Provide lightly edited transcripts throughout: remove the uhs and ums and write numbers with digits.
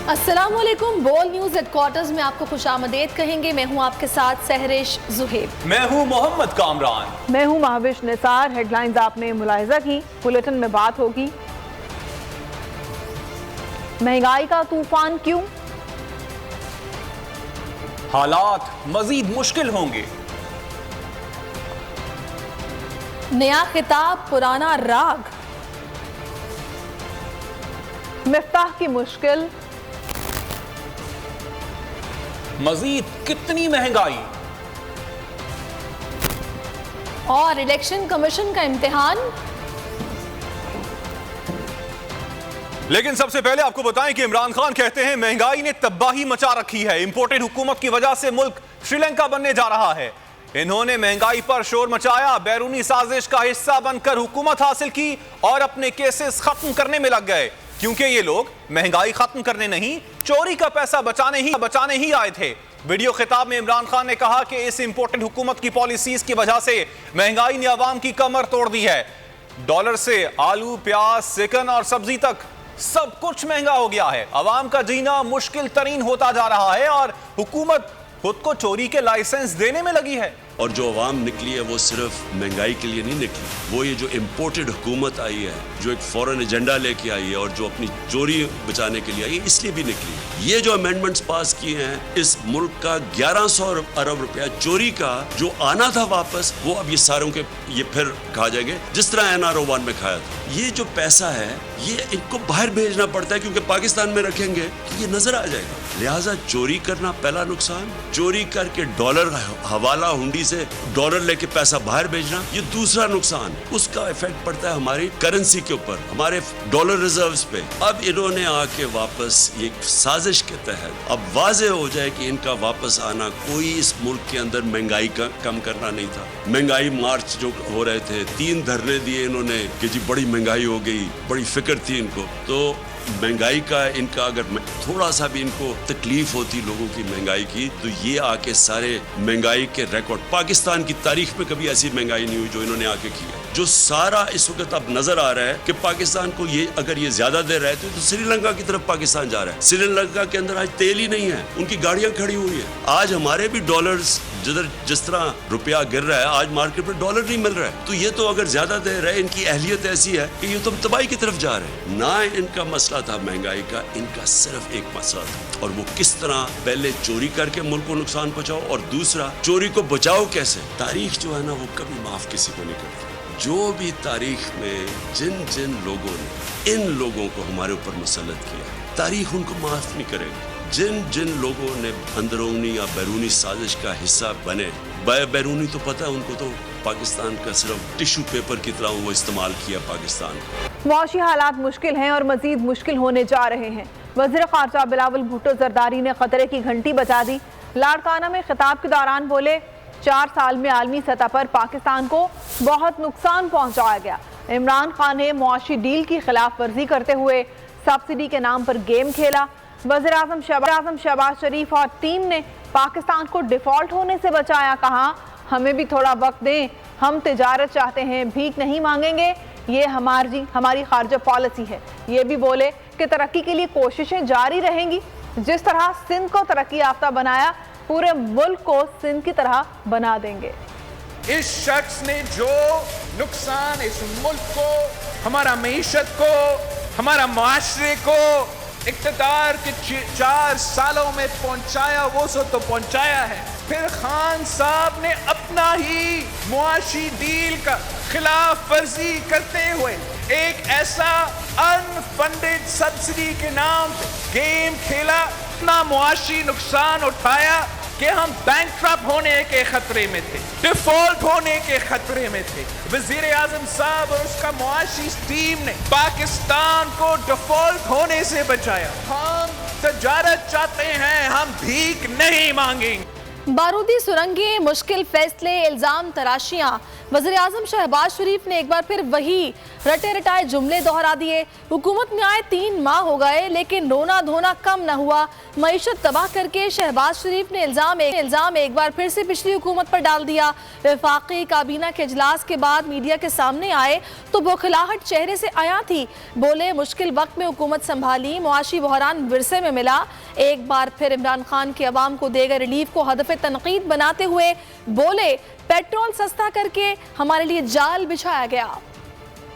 السلام علیکم، بول نیوز ہیڈ کوارٹرز میں آپ کو خوش آمدید کہیں گے۔ میں ہوں آپ کے ساتھ سہرش زہیب۔ میں ہوں محمد کامران۔ میں ہوں مہوش نثار۔ ہیڈ لائنز آپ نے ملاحظہ کی، بلیٹن میں بات ہوگی۔ مہنگائی کا طوفان کیوں؟ حالات مزید مشکل ہوں گے۔ نیا خطاب پرانا راگ۔ مفتاح کی مشکل۔ مزید کتنی مہنگائی؟ اور الیکشن کمیشن کا امتحان۔ لیکن سب سے پہلے آپ کو بتائیں کہ عمران خان کہتے ہیں مہنگائی نے تباہی مچا رکھی ہے، امپورٹڈ حکومت کی وجہ سے ملک سری لنکا بننے جا رہا ہے۔ انہوں نے مہنگائی پر شور مچایا، بیرونی سازش کا حصہ بن کر حکومت حاصل کی اور اپنے کیسز ختم کرنے میں لگ گئے، کیونکہ یہ لوگ مہنگائی ختم کرنے نہیں، چوری کا پیسہ بچانے ہی آئے تھے۔ ویڈیو خطاب میں عمران خان نے کہا کہ اس امپورٹڈ حکومت کی پالیسیز کی وجہ سے مہنگائی نے عوام کی کمر توڑ دی ہے۔ ڈالر سے آلو، پیاز، چکن اور سبزی تک سب کچھ مہنگا ہو گیا ہے، عوام کا جینا مشکل ترین ہوتا جا رہا ہے اور حکومت خود کو چوری کے لائسنس دینے میں لگی ہے۔ اور جو عوام نکلی ہے وہ صرف مہنگائی کے لیے نہیں نکلی، وہ یہ جو امپورٹڈ حکومت آئی ہے، جو ایک فورن ایجنڈا لے کے آئی ہے اور جو اپنی چوری بچانے کے لیے آئی ہے، اس لیے بھی نکلی۔ یہ جو امینڈمنٹس پاس کیے ہیں، اس ملک کا 1100 ارب روپیہ چوری کا جو آنا تھا واپس، وہ اب یہ ساروں کے یہ پھر کھا جائیں گے جس طرح NR01 میں کھایا تھا۔ یہ جو پیسہ ہے یہ ان کو باہر بھیجنا پڑتا ہے، کیونکہ پاکستان میں رکھیں گے تو یہ نظر آ جائے گا۔ لہٰذا چوری کرنا پہلا نقصان، چوری کر کے ڈالر حوالہ ہنڈی سے ڈالر لے کے پیسہ باہر بھیجنا، یہ دوسرا نقصان۔ اس کا ایفیکٹ پڑتا ہے ہماری کرنسی کے اوپر، ہمارے ڈالر ریزروز پہ۔ اب انہوں نے آ کے واپس ایک سازش کے تحت اب واضح ہو جائے کہ ان کا واپس آنا کوئی اس ملک کے اندر مہنگائی کا کم کرنا نہیں تھا۔ مہنگائی مارچ جو ہو رہے تھے، 3 دھرنے دیے انہوں نے کہ جی بڑی مہنگائی ہو گئی، بڑی فکر تھی ان کو۔ تو مہنگائی کا ان کا اگر تھوڑا سا بھی ان کو تکلیف ہوتی لوگوں کی مہنگائی کی، تو یہ آ کے سارے مہنگائی کے ریکارڈ، پاکستان کی تاریخ میں کبھی ایسی مہنگائی نہیں ہوئی جو انہوں نے آ کے کی ہے۔ جو سارا اس وقت اب نظر آ رہا ہے کہ پاکستان کو یہ اگر یہ زیادہ دے رہے تھے تو سری لنکا کی طرف پاکستان جا رہا ہے۔ سری لنکا کے اندر آج تیل ہی نہیں ہے، ان کی گاڑیاں کھڑی ہوئی ہیں۔ آج ہمارے بھی ڈالرز جس طرح روپیہ گر رہا ہے، آج مارکیٹ میں ڈالر نہیں مل رہا ہے۔ تو یہ تو اگر زیادہ دے رہے، ان کی اہلیت ایسی ہے کہ یہ تو تباہی کی طرف جا رہے ہیں۔ نہ ان کا مسئلہ تھا مہنگائی کا، ان کا صرف ایک مسئلہ تھا، اور وہ کس طرح پہلے چوری کر کے ملک کو نقصان پہنچاؤ، اور دوسرا چوری کو بچاؤ کیسے۔ تاریخ جو ہے نا وہ کبھی معاف کسی کو نہیں کرتی۔ جو بھی تاریخ میں جن لوگوں نے ان لوگوں کو ہمارے اوپر مسلط کیا، تاریخ ان کو معاف نہیں کرے گی۔ جن لوگوں نے اندرونی یا بیرونی سازش کا حصہ بنے، بیرونی تو پتہ ہے ان کو، تو پاکستان کا صرف ٹیشو پیپر کی طرح وہ استعمال کیا پاکستان کو۔ معاشی حالات مشکل ہیں اور مزید مشکل ہونے جا رہے ہیں۔ وزیر خارجہ بلاول بھٹو زرداری نے خطرے کی گھنٹی بجا دی۔ لاڑکانہ میں خطاب کے دوران بولے 4 سال میں عالمی سطح پر پاکستان کو بہت نقصان پہنچایا گیا۔ عمران خان نے معاشی ڈیل کی خلاف ورزی کرتے ہوئے سبسڈی کے نام پر گیم کھیلا۔ وزیر اعظم شہباز شریف اور ٹیم نے پاکستان کو ڈیفالٹ ہونے سے بچایا، کہا ہمیں بھی تھوڑا وقت دیں، ہم تجارت چاہتے ہیں، بھیک نہیں مانگیں گے، یہ ہماری خارجہ پالیسی ہے۔ یہ بھی بولے کہ ترقی کے لیے کوششیں جاری رہیں گی، جس طرح سندھ کو ترقی یافتہ بنایا، پورے ملک کو سندھ کی طرح بنا دیں گے۔ اس شخص نے جو نقصان اس ملک کو، ہمارا معیشت کو، ہمارا معاشرے کو اقتدار کے 4 سالوں میں پہنچایا، وہ سو تو پہنچایا ہے۔ پھر خان صاحب نے اپنا ہی معاشی ڈیل کا خلاف ورزی کرتے ہوئے ایک ایسا انفنڈڈ سبسڈی کے نام پہ گیم کھیلا، اتنا معاشی نقصان اٹھایا کہ ہم بینکرپٹ ہونے کے خطرے میں تھے، ڈیفالٹ ہونے کے خطرے میں تھے۔ وزیر اعظم صاحب اور اس کا معاشی ٹیم نے پاکستان کو ڈیفالٹ ہونے سے بچایا۔ ہم تجارت چاہتے ہیں، ہم بھیک نہیں مانگیں گے۔ बारूदी सुरंगें, मुश्किल फैसले, इल्जाम तराशियां। वज़ीर आज़म शहबाज शरीफ ने एक बार फिर वही रटे रटाए जुमले दोहरा दिए। हुकूमत में आए 3 माह हो गए लेकिन रोना धोना कम न हुआ। मईशत तबाह करके शहबाज शरीफ ने इल्जाम एक बार फिर से पिछली हुकूमत पर डाल दिया। वफाकी काबीना के इजलास के बाद मीडिया के सामने आए तो बौखलाहट चेहरे से आया थी। बोले मुश्किल वक्त में हुकूमत संभाली, मुआशी बहरान विरसे में मिला। एक बार फिर इमरान खान के अवाम को देगा रिलीफ को हदफ तनकीद बनाते हुए बोले पेट्रोल सस्ता करके हमारे लिए जाल बिछाया गया।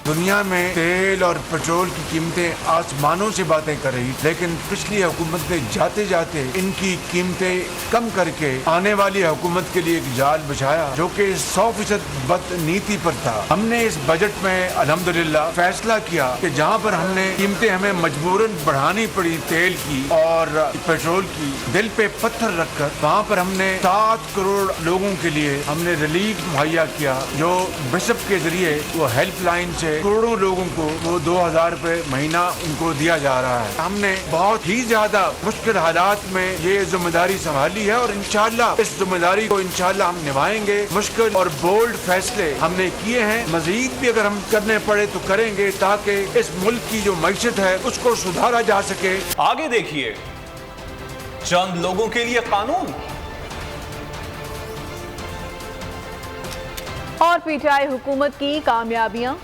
दुनिया में तेल और पेट्रोल की कीमतें आसमानों से बातें कर रही, लेकिन पिछली हुकूमत ने जाते जाते इनकी कीमतें कम करके आने वाली हुकूमत के लिए एक जाल बिछाया जो कि 100% बदनीति पर था। हमने इस बजट में अल्हम्दुलिल्लाह फैसला किया कि जहाँ पर हमने कीमतें हमें मजबूरन बढ़ानी पड़ी तेल की और पेट्रोल की, दिल पे पत्थर रखकर वहाँ पर हमने 7 करोड़ लोगों के लिए हमने रिलीफ मुहैया किया, जो बिशप के जरिए वो हेल्पलाइन से करोड़ों लोगों को वो 2000 रुपए महीना उनको दिया जा रहा है। हमने बहुत ही ज्यादा मुश्किल हालात में ये जिम्मेदारी संभाली है और इंशाल्लाह इस जिम्मेदारी को इंशाल्लाह हम निभाएंगे। मुश्किल और बोल्ड फैसले हमने किए हैं, मजीद भी अगर हम करने पड़े तो करेंगे ताकि इस मुल्क की जो मईशत है उसको सुधारा जा सके। आगे देखिए, चंद लोगों के लिए कानून और पीटीआई हुकूमत की कामयाबियां।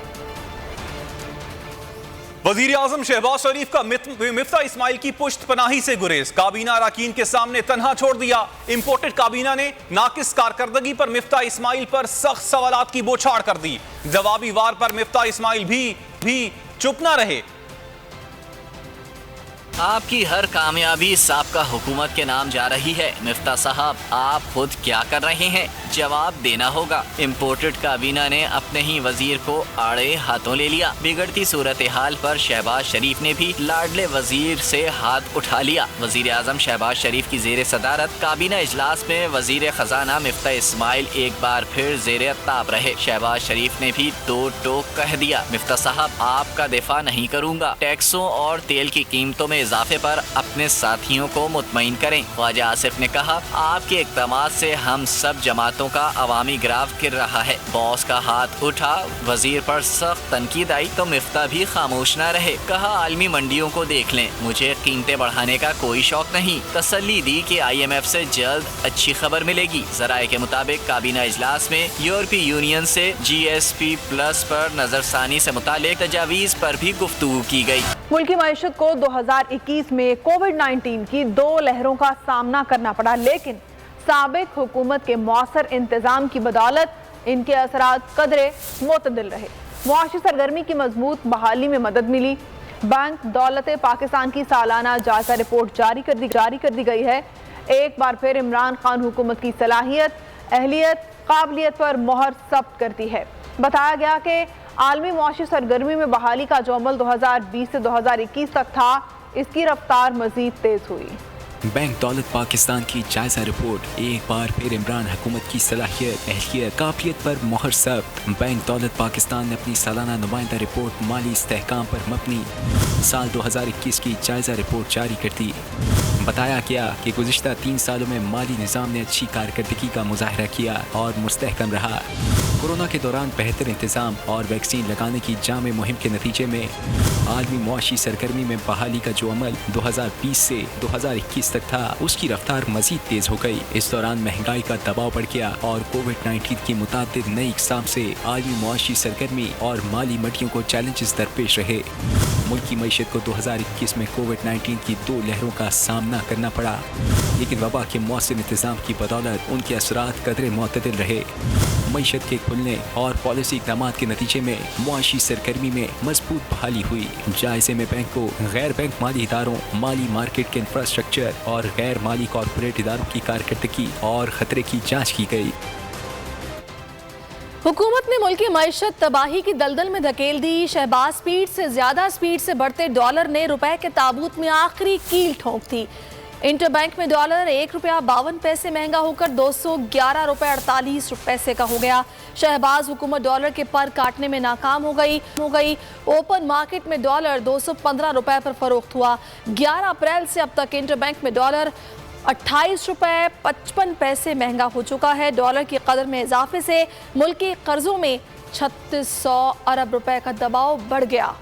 वजीर आजम शहबाज शरीफ का मिफ्ता इस्माइल की पुश्त पनाही से गुरेज, काबीना अरकान के सामने तन्हा छोड़ दिया। इंपोर्टेड काबीना ने नाकिस कारकर्दगी पर मिफ्ता इस्माइल पर सख्त सवालात की बौछार कर दी। जवाबी वार पर मिफ्ता इस्माइल भी चुप ना रहे। आपकी हर कामयाबी साबका हुकूमत के नाम जा रही है। मिफ्ता साहब, आप खुद क्या कर रहे हैं? जवाब देना होगा। इम्पोर्टेड काबीना ने अपने ही वजीर को आड़े हाथों ले लिया। बिगड़ती सूरत हाल पर शहबाज शरीफ ने भी लाडले वजीर से हाथ उठा लिया। वजीर आजम शहबाज शरीफ की जेर सदारत काबीना इजलास में वजीर खजाना मिफ्ता इस्माइल एक बार फिर जेर ताब रहे। शहबाज शरीफ ने भी दो टोक कह दिया, मिफ्ता साहब आपका दिफा नहीं करूँगा। टैक्सों और तेल की कीमतों में इजाफे पर अपने साथियों को मुतमईन करें। ख्वाजा आसिफ ने कहा, आपके इक़दामात से हम सब जमातों का अवामी ग्राफ गिर रहा है। बॉस का हाथ उठा, वजीर पर सख्त तनकीद आई तो मिफ्ता भी खामोश न रहे। कहा, आलमी मंडियों को देख लें, मुझे कीमतें बढ़ाने का कोई शौक नहीं। तसल्ली दी कि IMF से जल्द अच्छी खबर मिलेगी। जराये के मुताबिक काबीना इजलास में यूरोपीय यूनियन से GSP प्लस पर नजरसानी से मुतालिक तजावीज़ पर भी गुफ्तगू की गई। मुल्की मईशत को 2021 में कोविड-19 की 2 लहरों का सामना करना पड़ा, लेकिन साबिक हुकूमत के मौसर इंतजाम की बदौलत इनके असरात कदरे मोतदिल रहे। मुआशी सरगर्मी की मजबूत बहाली में मदद मिली। बैंक दौलत पाकिस्तान की सालाना जायजा रिपोर्ट जारी कर दी गई है। एक बार फिर इमरान खान हुकूमत की सलाहियत, अहलियत, काबिलियत पर मोहर जब्त करती है। बताया गया कि आलमी मुआशी सरगर्मी में बहाली का जो अमल 2020 से 2021 तक था, इसकी रफ्तार मजीद तेज हुई। बैंक दौलत पाकिस्तान की जायजा रिपोर्ट एक बार फिर इमरान हुकूमत की सलाहियत, अहलियत, काबिलियत पर मोहर जब्त। बैंक दौलत पाकिस्तान ने अपनी सालाना नुमाइंदा रिपोर्ट माली इस्तेहकाम पर मबनी साल 2021 की जायजा रिपोर्ट जारी कर दी। बताया गया कि गुज़िश्ता 3 सालों में माली निज़ाम ने अच्छी कारकर्दगी का मुजाहरा किया और मुस्तहकम रहा। कोरोना के दौरान बेहतर इंतजाम और वैक्सीन लगाने की जामे मुहिम के नतीजे में आलमी मुआशी सरगर्मी में बहाली का जो अमल 2020 से 2021 तक था, उसकी रफ्तार मजीद तेज हो गई। इस दौरान महंगाई का दबाव बढ़ गया और कोविड-19 की मुतादिद नई इक़साम से आलमी मुआशी सरगर्मी और माली मंडियों को चैलेंजेस दरपेश रहे। मुल्की मईशत को 2021 में कोविड-19 की 2 लहरों का सामना करना पड़ा, लेकिन वबा के मौसम इंतजाम की बदौलत उनके असरात कदरे मुतदिल रहे। मईशत के खुलने और पॉलिसी इक़दामात के नतीजे में मुआशी सरगर्मी में मजबूत बहाली हुई। जायजे में बैंकों, गैर बैंक माली इदारों, माली मार्केट के इंफ्रास्ट्रक्चर और गैर माली कॉरपोरेट इदारों की कारकर्दगी और खतरे की जाँच की गई। हुकूमत ने मुल्क की मईशत तबाही की दलदल में धकेल दी। शहबाज ज्यादा स्पीड से बढ़ते डॉलर ने रुपए के ताबूत में आखिरी कील ठोंक दी। इंटरबैंक में डॉलर 1 रुपया 52 पैसे महंगा होकर 211 रुपए 48 पैसे का हो गया। शहबाज हुकूमत डॉलर के पर काटने में नाकाम हो गई। ओपन मार्केट में डॉलर 215 रुपए पर फरोख्त हुआ। 11 अप्रैल से अब तक इंटरबैंक में डॉलर 28 रुपए 55 पैसे महंगा हो चुका है। डॉलर की कदर में इजाफे से मुल्क के कर्जों में 3600 अरब रुपए का दबाव बढ़ गया।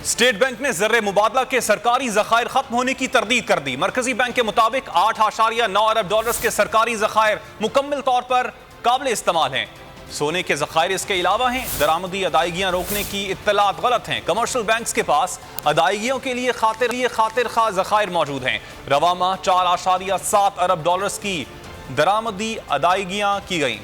स्टेट बैंक ने ज़र्रे मुबादला के सरकारी ज़खायर खत्म होने की तरदीद कर दी। मरकजी बैंक के मुताबिक 8.9 अरब डॉलर्स के सरकारी ज़खायर मुकम्मल तौर पर काबिल इस्तेमाल हैं। सोने के ज़खायर इसके अलावा हैं। दरामदी अदायगियाँ रोकने की इत्तलात गलत हैं। कमर्शियल बैंक्स के पास अदायगियों के लिए खातिर खा ज़खायर मौजूद हैं। रवा माह 4.7 अरब डॉलर्स की दरामदी अदायगियाँ की गईं।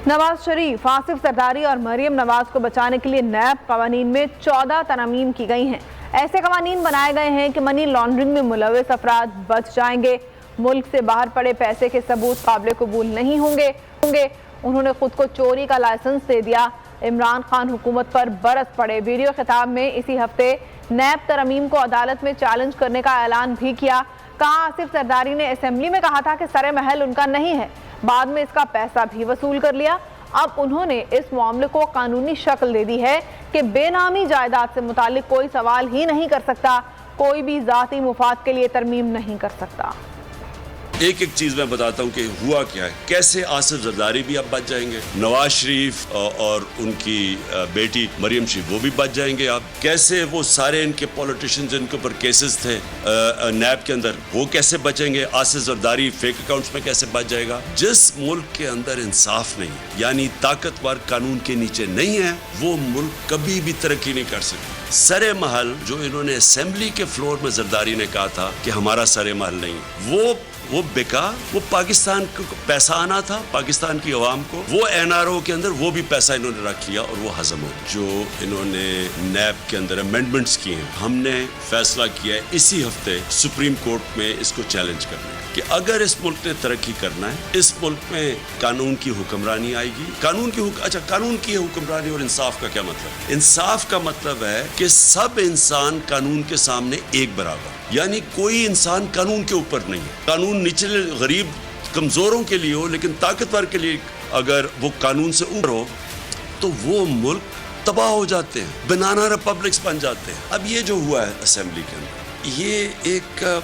नवाज शरीफ, आसिफ जरदारी और मरियम नवाज को बचाने के लिए नैब कवानीन में 14 तरमीम की गई हैं। ऐसे कवानीन बनाए गए हैं कि मनी लॉन्ड्रिंग में मुलविस अफराद बच जाएंगे। मुल्क से बाहर पड़े पैसे के सबूत काबिल कबूल नहीं होंगे। उन्होंने खुद को चोरी का लाइसेंस दे दिया। इमरान खान हुकूमत पर बरस पड़े। वीडियो खिताब में इसी हफ्ते नैब तरमीम को अदालत में चैलेंज करने का ऐलान भी किया। कहा, आसिफ जरदारी ने असेंबली में कहा था कि सरे महल उनका नहीं है, बाद में इसका पैसा भी वसूल कर लिया। अब उन्होंने इस मामले को कानूनी शक्ल दे दी है कि बेनामी जायदाद से मुतालिक कोई सवाल ही नहीं कर सकता, कोई भी जाती मुफाद के लिए तरमीम नहीं कर सकता। एक एक चीज मैं बताता हूँ कि हुआ क्या है, कैसे आसिफ जरदारी भी अब बच जाएंगे, नवाज शरीफ और उनकी बेटी मरियम शरीफ वो भी बच जाएंगे। अब कैसे वो सारे इनके पॉलिटिशियंस जिनके ऊपर केसेस थे नैब के अंदर, वो कैसे बचेंगे। आसिफ जरदारी फेक अकाउंट्स में कैसे बच जाएगा। जिस मुल्क के अंदर इंसाफ नहीं है, यानी ताकतवर कानून के नीचे नहीं है, वो मुल्क कभी भी तरक्की नहीं कर सकता। सरे महल जो इन्होंने असेंबली के फ्लोर में जरदारी ने कहा था कि हमारा सरे महल नहीं, वो बिका। वो पाकिस्तान को पैसा आना था, पाकिस्तान की अवाम को, वो एनआरओ के अंदर वो भी पैसा इन्होंने रख लिया और वो हजम हो। जो इन्होंने नैब के अंदर अमेंडमेंट्स किए हैं, हमने फैसला किया है इसी हफ्ते सुप्रीम कोर्ट में इसको चैलेंज करने कि अगर इस मुल्क ने तरक्की करना है, इस मुल्क में कानून की हुक्मरानी आएगी। कानून की हुक्मरानी और इंसाफ का क्या मतलब? इंसाफ का मतलब है कि सब इंसान कानून के सामने एक बराबर, यानी कोई इंसान कानून के ऊपर नहीं है। कानून निचले गरीब कमजोरों के लिए हो, लेकिन ताकतवर के लिए अगर वो कानून से ऊपर हो तो वो मुल्क तबाह हो जाते हैं, बनाना रिपब्लिक्स बन जाते हैं। अब ये जो हुआ है असेंबली के अंदर, ये एक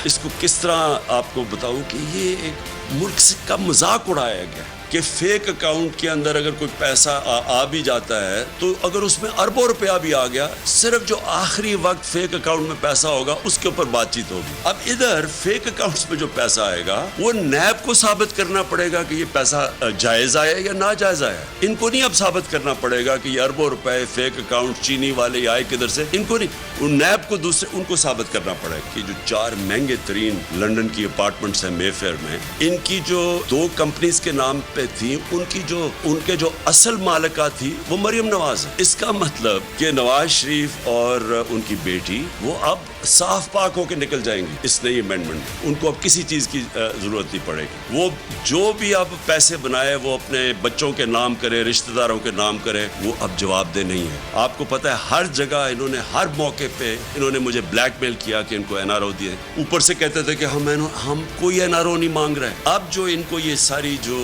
इसको किस तरह आपको बताऊं कि ये एक मुल्क से का मजाक उड़ाया गया कि फेक अकाउंट के अंदर अगर कोई पैसा आ भी जाता है तो अगर उसमें अरबों रुपया भी आ गया, सिर्फ जो आखिरी वक्त फेक अकाउंट में पैसा होगा उसके ऊपर बातचीत होगी। अब इधर फेक अकाउंट्स में जो पैसा आएगा वो नैब को साबित करना पड़ेगा कि ये पैसा जायज आया या ना जायज आया। इनको नहीं अब साबित करना पड़ेगा कि ये अरबों रुपए फेक अकाउंट चीनी वाले आए किधर से, इनको नहीं, नैब को दूसरे उनको साबित करना पड़ेगा कि जो 4 महंगे तरीन लंदन की अपार्टमेंट्स हैं मेफेयर में, इनकी जो 2 कंपनीज के नाम थी, उनके जो असल मालिका थी वो मरियम नवाज है। इसका मतलब कि नवाज शरीफ और उनकी बेटी वो अब साफ पाक होकर निकल जाएंगी इस नई अमेंडमेंट। उनको अब किसी चीज की जरूरत नहीं पड़ेगी। वो जो भी अब पैसे बनाए वो अपने बच्चों के नाम करे, रिश्तेदारों के नाम करे, वो अब जवाबदेह नहीं है। आपको पता है हर जगह इन्होंने हर मौके पे इन्होंने मुझे ब्लैकमेल किया कि इनको एनआरओ दिए। ऊपर से कहते थे कि हम कोई एनआरओ नहीं मांग रहे। अब जो इनको ये सारी जो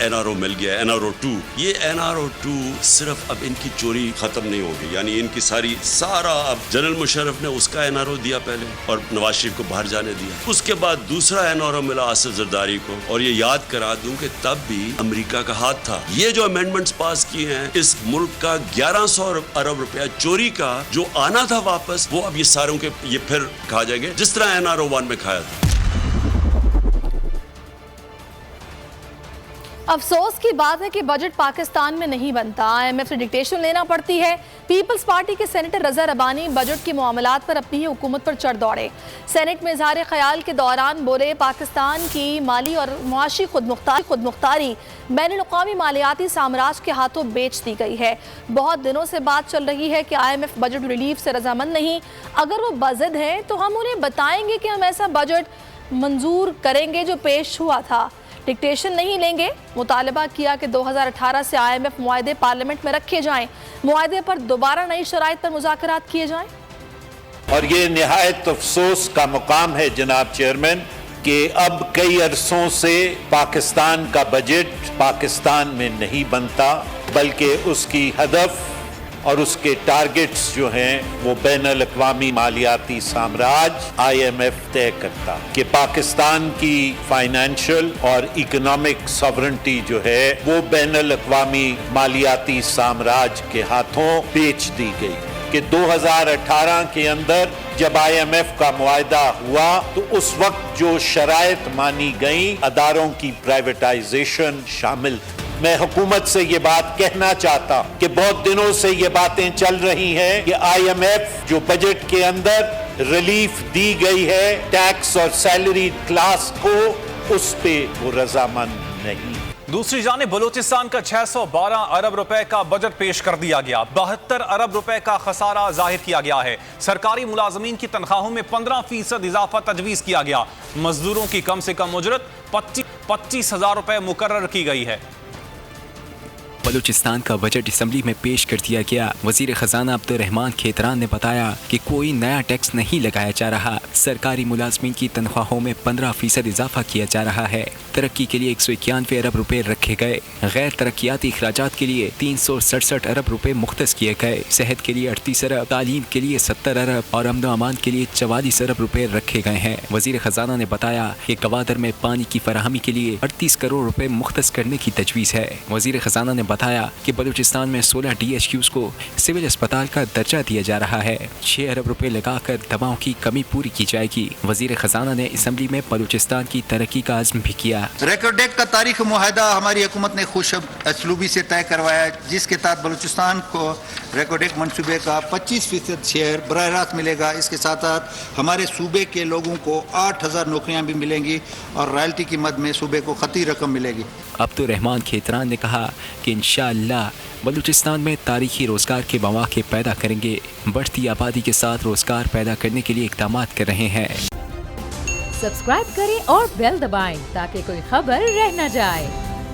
एनआरओ मिल गया, एनआरओ 2, ये एनआरओ 2 सिर्फ अब इनकी चोरी खत्म नहीं होगी, यानी इनकी सारा अब जनरल मुशर्रफ ने उसका एनआरओ दिया पहले और नवाज शरीफ को बाहर जाने दिया। उसके बाद दूसरा एनआरओ मिला आसिफ जरदारी को, और ये याद करा दूं कि तब भी अमेरिका का हाथ था। ये जो अमेंडमेंट्स पास किए हैं, इस मुल्क का 1100 अरब रुपया चोरी का जो आना था वापस, वो अब ये सारों के ये फिर खा जाएंगे जिस तरह एनआरओ 1 में खाया था। अफसोस की बात है कि बजट पाकिस्तान में नहीं बनता, IMF से डिक्टेशन लेना पड़ती है। पीपल्स पार्टी के सेनेटर रजा रबानी बजट की मामलात पर अपनी ही हुकूमत पर चढ़ दौड़े। सेनेट में इजहार ख्याल के दौरान बोले, पाकिस्तान की माली और मुआशी खुदमुख्तारी बैनुल-अक़वामी मालियाती साम्राज्य के हाथों बेच दी गई है। बहुत दिनों से बात चल रही है कि IMF बजट रिलीफ से रजामंद नहीं। अगर वो बज़िद हैं तो हम उन्हें बताएंगे कि हम ऐसा बजट मंजूर करेंगे जो पेश हुआ था, डिक्टेशन नहीं लेंगे। मुतालबा किया कि 2018 से IMF मुआहदे पार्लियामेंट में रखे जाएं, मुआहदे पर दोबारा नई शराइत पर मुज़ाकरात किए जाएं। और ये निहायत अफसोस का मुकाम है जनाब चेयरमैन कि अब कई अरसों से पाकिस्तान का बजट पाकिस्तान में नहीं बनता, बल्कि उसकी हदफ اور اس کے ٹارگٹس جو ہیں وہ بین الاقوامی مالیاتی سامراج IMF طے کرتا کہ پاکستان کی فائنینشل اور اکنامک ساورنٹی جو ہے وہ بین الاقوامی مالیاتی سامراج کے ہاتھوں بیچ دی گئی کہ 2018 کے اندر جب IMF کا معاہدہ ہوا تو اس وقت جو شرائط مانی گئیں اداروں کی پرائیویٹائزیشن شامل تھی۔ میں حکومت سے یہ بات کہنا چاہتا ہوں کہ بہت دنوں سے یہ باتیں چل رہی ہیں کہ IMF جو بجٹ کے اندر ریلیف دی گئی ہے ٹیکس اور سیلری کلاس کو اس پہ وہ رضامند نہیں۔ دوسری جانب بلوچستان کا 612 ارب روپے کا بجٹ پیش کر دیا گیا، 72 ارب روپے کا خسارہ ظاہر کیا گیا ہے۔ سرکاری ملازمین کی تنخواہوں میں 15% اضافہ تجویز کیا گیا، مزدوروں کی کم سے کم اجرت 25,000 روپے مقرر کی گئی ہے۔ بلوچستان کا بجٹ اسمبلی میں پیش کر دیا گیا۔ وزیر خزانہ عبدالرحمان کھیتران نے بتایا کہ کوئی نیا ٹیکس نہیں لگایا جا رہا، سرکاری ملازمین کی تنخواہوں میں 15% اضافہ کیا جا رہا ہے۔ ترقی کے لیے 191 ارب روپے رکھے گئے، غیر ترقیاتی اخراجات کے لیے 367 ارب روپے مختص کیے گئے، صحت کے لیے 38 ارب، تعلیم کے لیے 70 ارب اور امن و امان کے لیے 44 ارب روپے رکھے گئے ہیں۔ وزیر خزانہ نے بتایا کہ گوادر میں پانی کی فراہمی کے لیے 38 کروڑ روپے مختص کرنے کی تجویز ہے۔ وزیر خزانہ نے بتایا کہ بلوچستان میں 16 DHQs کو سول اسپتال کا درجہ دیا جا رہا ہے، 6 ارب روپے لگا کر دواؤں کی کمی پوری کی جائے گی۔ وزیر خزانہ نے اسمبلی میں بلوچستان کی ترقی کا عزم بھی کیا۔ ریکارڈ ایکٹ کا تاریخ معاہدہ ہماری حکومت نے خوش اسلوبی سے طے کروایا، جس کے تحت بلوچستان کو ریکارڈ ایکٹ منصوبے کا 25% شیئر براہ راست ملے گا۔ اس کے ساتھ ساتھ ہمارے صوبے کے لوگوں کو 8,000 نوکریاں بھی ملیں گی اور رائلٹی کی مد میں صوبے کو خطی رقم ملے گی۔ عبدالرحمان کھیتران نے کہا کہ انشاءاللہ بلوچستان میں تاریخی روزگار کے مواقع پیدا کریں گے، بڑھتی آبادی کے ساتھ روزگار پیدا کرنے کے لیے اقدامات کر رہے ہیں۔ سبسکرائب کریں اور بیل دبائیں تاکہ کوئی خبر رہ نہ جائے۔